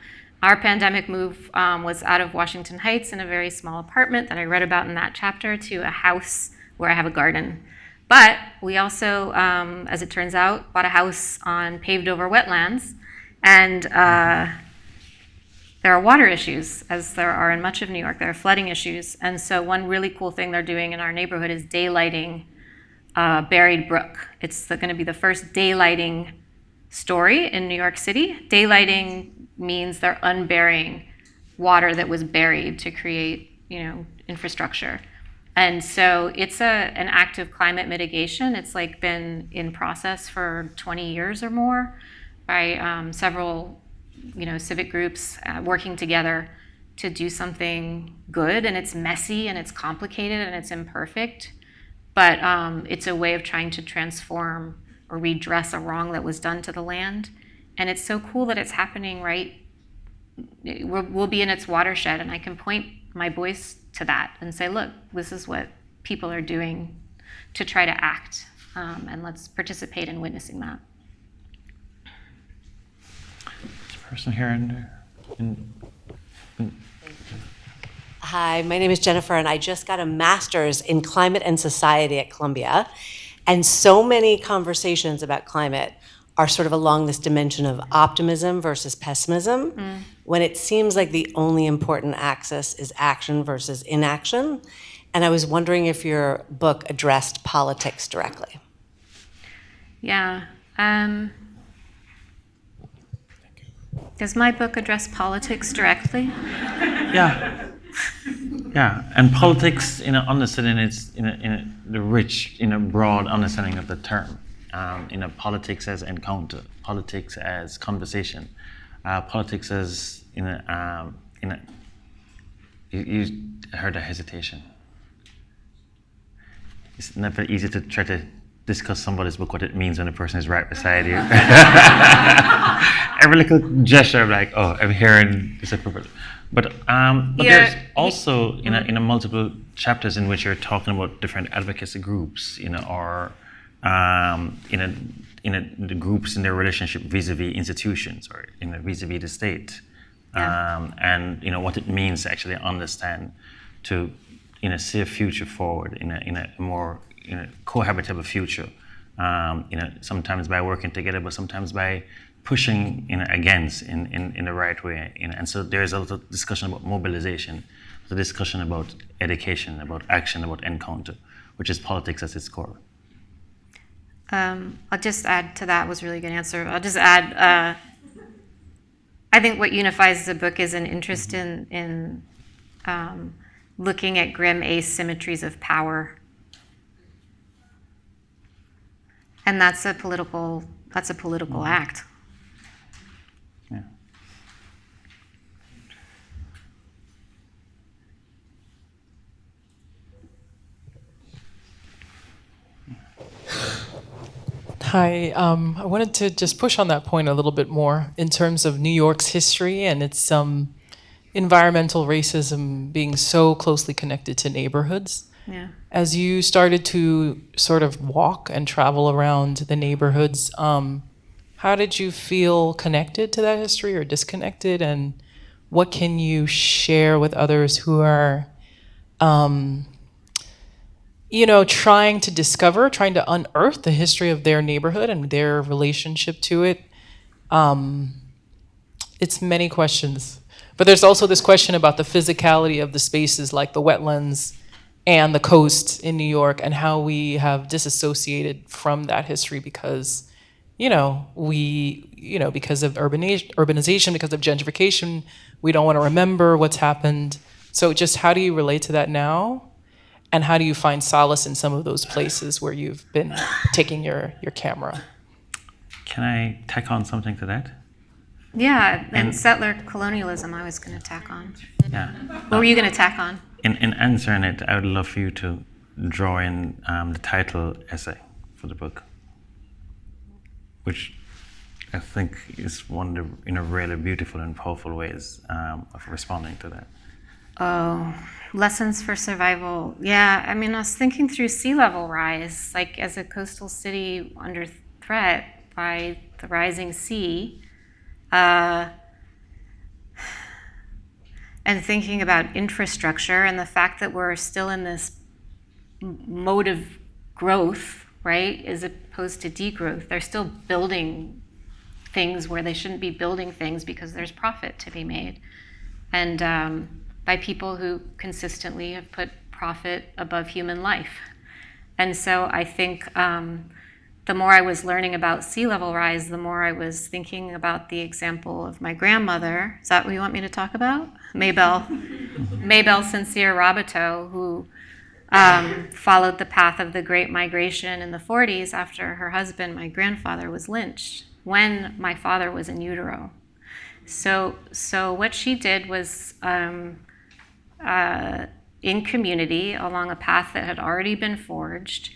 Our pandemic move was out of Washington Heights in a very small apartment that I read about in that chapter to a house where I have a garden. But we also, as it turns out, bought a house on paved over wetlands. And there are water issues, as there are in much of New York. There are flooding issues. And so one really cool thing they're doing in our neighborhood is daylighting Buried Brook. It's going to be the first daylighting story in New York City. Daylighting means they're unburying water that was buried to create, infrastructure. And so it's an act of climate mitigation. It's like been in process for 20 years or more by several, civic groups working together to do something good. And it's messy and it's complicated and it's imperfect, but it's a way of trying to transform or redress a wrong that was done to the land. And it's so cool that it's happening we'll be in its watershed, and I can point my boys to that and say, look, this is what people are doing to try to act, and let's participate in witnessing that. This person here in Hi, my name is Jennifer, and I just got a master's in climate and society at Columbia. And so many conversations about climate are sort of along this dimension of optimism versus pessimism, when it seems like the only important axis is action versus inaction. And I was wondering if your book addressed politics directly. Yeah. Does my book address politics directly? Yeah. Yeah, and politics, understanding it's the rich, broad understanding of the term. Politics as encounter, politics as conversation, politics as you heard a hesitation. It's never easy to try to discuss somebody's book, what it means when a person is right beside you. Every little gesture of like, oh, I'm hearing this appropriate. But there's also in a multiple chapters in which you're talking about different advocacy groups, or the groups in their relationship vis-a-vis institutions or vis-a-vis the state, and what it means to actually understand to see a future forward in a more cohabitable future. Sometimes by working together, but sometimes by pushing against in the right way. And so there's a lot of discussion about mobilization, the discussion about education, about action, about encounter, which is politics at its core. I'll just add to that. Was a really good answer. I'll just add, I think what unifies the book is an interest in looking at grim asymmetries of power. And that's a political act. Yeah. Hi, I wanted to just push on that point a little bit more in terms of New York's history and its environmental racism being so closely connected to neighborhoods. Yeah. As you started to sort of walk and travel around the neighborhoods, how did you feel connected to that history or disconnected? And what can you share with others who are, trying to discover, trying to unearth the history of their neighborhood and their relationship to it? It's many questions. But there's also this question about the physicality of the spaces like the wetlands and the coast in New York and how we have disassociated from that history because, because of urbanization, because of gentrification, we don't want to remember what's happened. So just how do you relate to that now? And how do you find solace in some of those places where you've been taking your camera? Can I tack on something to that? Yeah, and settler colonialism I was going to tack on. Yeah. What were you going to tack on? In answering it, I would love for you to draw in the title essay for the book, which I think is one of the really beautiful and powerful ways of responding to that. Oh, lessons for survival. Yeah, I mean, I was thinking through sea level rise, like as a coastal city under threat by the rising sea, and thinking about infrastructure and the fact that we're still in this mode of growth, right, as opposed to degrowth. They're still building things where they shouldn't be building things because there's profit to be made. And by people who consistently have put profit above human life. And so I think the more I was learning about sea level rise, the more I was thinking about the example of my grandmother. Is that what you want me to talk about? Mabel Sincere Raboteau, who followed the path of the Great Migration in the 40s after her husband, my grandfather, was lynched when my father was in utero. So what she did was in community along a path that had already been forged,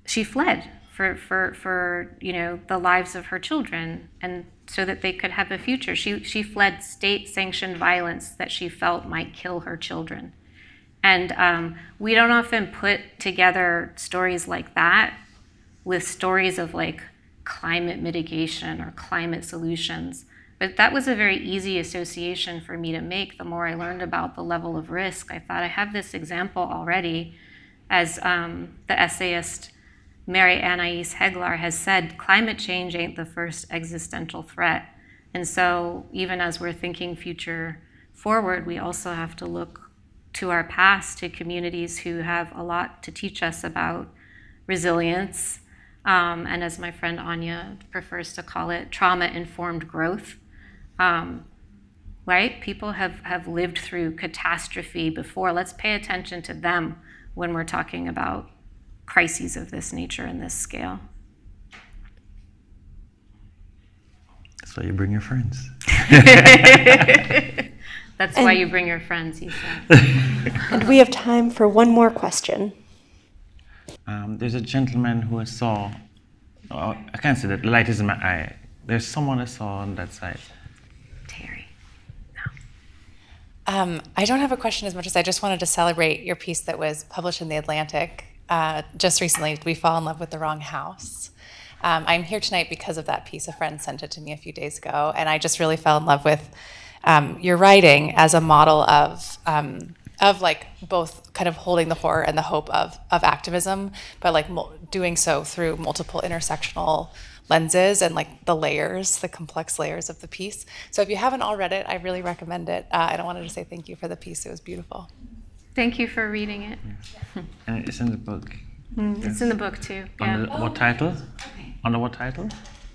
she fled for the lives of her children, and so that they could have a future. She fled state-sanctioned violence that she felt might kill her children. And we don't often put together stories like that with stories of like climate mitigation or climate solutions. But that was a very easy association for me to make. The more I learned about the level of risk, I thought I have this example already. As the essayist Mary Anais Heglar has said, climate change ain't the first existential threat. And so even as we're thinking future forward, we also have to look to our past, to communities who have a lot to teach us about resilience, and as my friend Anya prefers to call it, trauma-informed growth. Right? People have lived through catastrophe before. Let's pay attention to them when we're talking about crises of this nature and this scale. So you bring your friends. That's why you bring your friends, he said. And we have time for one more question. There's a gentleman who I saw. Oh, I can't see that. The light is in my eye. There's someone I saw on that side. Terry. I don't have a question as much as I just wanted to celebrate your piece that was published in The Atlantic just recently, We Fall in Love with the Wrong House. I'm here tonight because of that piece. A friend sent it to me a few days ago, and I just really fell in love with your writing as a model of like both kind of holding the horror and the hope of activism, but like doing so through multiple intersectional lenses and like the layers, the complex layers of the piece. So if you haven't all read it, I really recommend it. I wanted to say thank you for the piece. It was beautiful. Thank you for reading it. And it's in the book. It's in the book too. Yeah. Under what title? Under what title?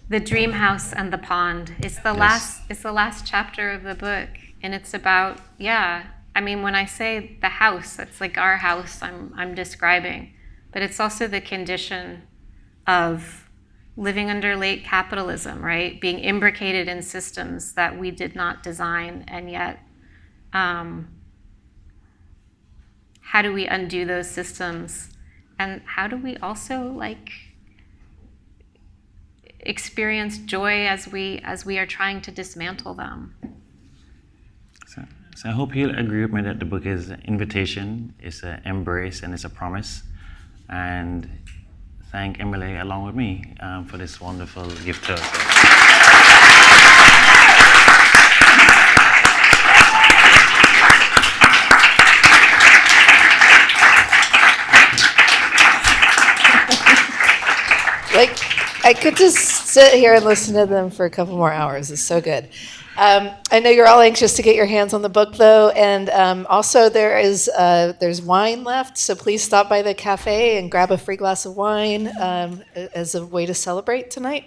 The Dream House and the Pond. It's the last chapter of the book, and it's about, I mean, when I say the house, it's like our house I'm describing, but it's also the condition of living under late capitalism, right? Being imbricated in systems that we did not design, and yet how do we undo those systems? And how do we also like experience joy as we are trying to dismantle them? So So I hope you'll agree with me that the book is an invitation, it's an embrace, and it's a promise. And thank Emily along with me for this wonderful gift to us. Like, I could just sit here and listen to them for a couple more hours. It's so good. I know you're all anxious to get your hands on the book, though, and also there's wine left, so please stop by the cafe and grab a free glass of wine as a way to celebrate tonight.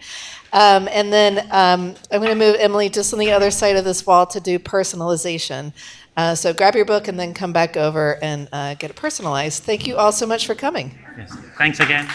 And then I'm going to move Emily just on the other side of this wall to do personalization. So grab your book and then come back over and get it personalized. Thank you all so much for coming. Yes. Thanks again.